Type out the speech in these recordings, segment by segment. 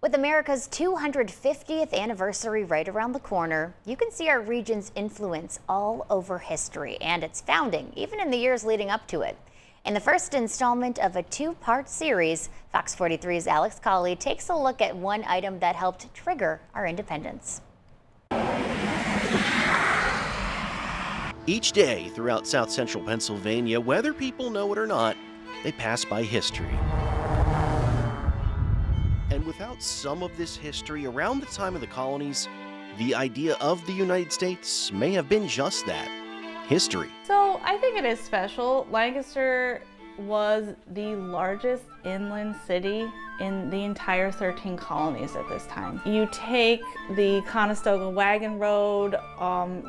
With America's 250th anniversary right around the corner, you can see our region's influence all over history and its founding, even in the years leading up to it. In the first installment of a two-part series, Fox 43's Alex Colley takes a look at one item that helped trigger our independence. Each day throughout South Central Pennsylvania, whether people know it or not, they pass by history. And without some of this history around the time of the colonies, the idea of the United States may have been just that, history. So I think it is special. Lancaster was the largest inland city in the entire 13 colonies at this time. You take the Conestoga Wagon Road,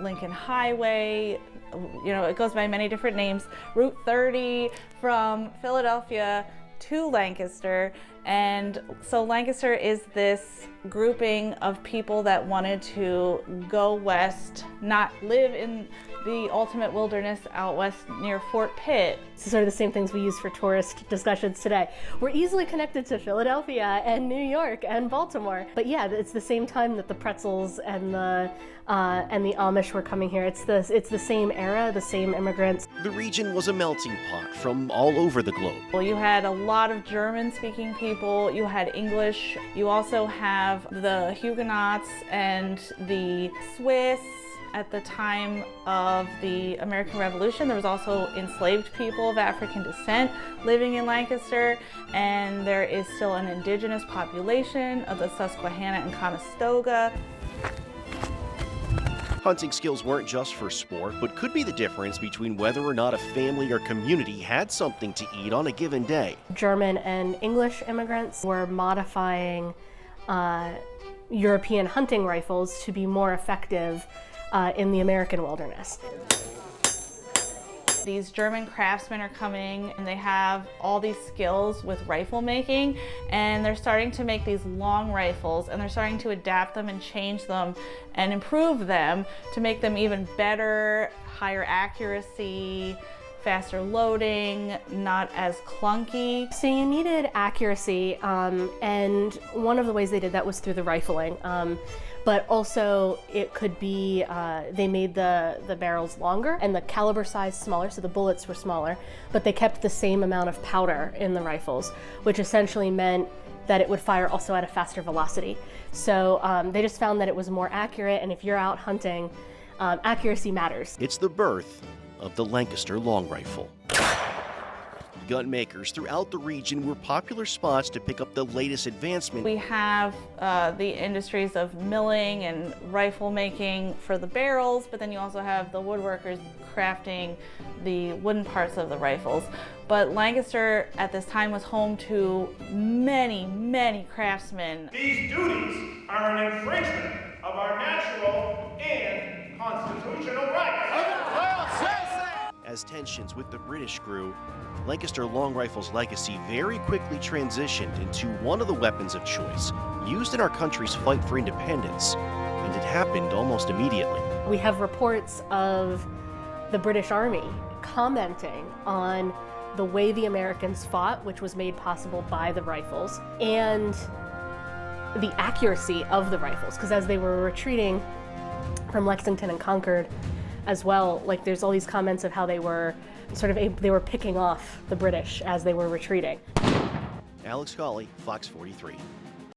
Lincoln Highway, it goes by many different names, Route 30 from Philadelphia to Lancaster. And so Lancaster is this grouping of people that wanted to go west, not live in the ultimate wilderness out west near Fort Pitt. It's sort of the same things we use for tourist discussions today. We're easily connected to Philadelphia and New York and Baltimore. But yeah, it's the same time that the pretzels and the Amish were coming here. It's the same era, the same immigrants. The region was a melting pot from all over the globe. Well, you had a lot of German-speaking people, you had English, you also have the Huguenots and the Swiss. At the time of the American Revolution, there was also enslaved people of African descent living in Lancaster, and there is still an indigenous population of the Susquehanna and Conestoga. Hunting skills weren't just for sport, but could be the difference between whether or not a family or community had something to eat on a given day. German and English immigrants were modifying European hunting rifles to be more effective in the American wilderness. These German craftsmen are coming and they have all these skills with rifle making, and they're starting to make these long rifles, and they're starting to adapt them and change them and improve them to make them even better, higher accuracy, faster loading, not as clunky. So you needed accuracy, and one of the ways they did that was through the rifling. But also it could be, they made the barrels longer and the caliber size smaller, so the bullets were smaller, but they kept the same amount of powder in the rifles, which essentially meant that it would fire also at a faster velocity. So they just found that it was more accurate, and if you're out hunting, accuracy matters. It's the birth of the Lancaster long rifle. Gun makers throughout the region were popular spots to pick up the latest advancement. We have the industries of milling and rifle making for the barrels, but then you also have the woodworkers crafting the wooden parts of the rifles. But Lancaster at this time was home to many, many craftsmen. These duties are an infringement of our natural and constitutional rights. As tensions with the British grew, Lancaster long rifle's legacy very quickly transitioned into one of the weapons of choice used in our country's fight for independence, and it happened almost immediately. We have reports of the British Army commenting on the way the Americans fought, which was made possible by the rifles, and the accuracy of the rifles, because as they were retreating from Lexington and Concord as well, like there's all these comments of how they were they were picking off the British as they were retreating. Alex Colley, Fox 43.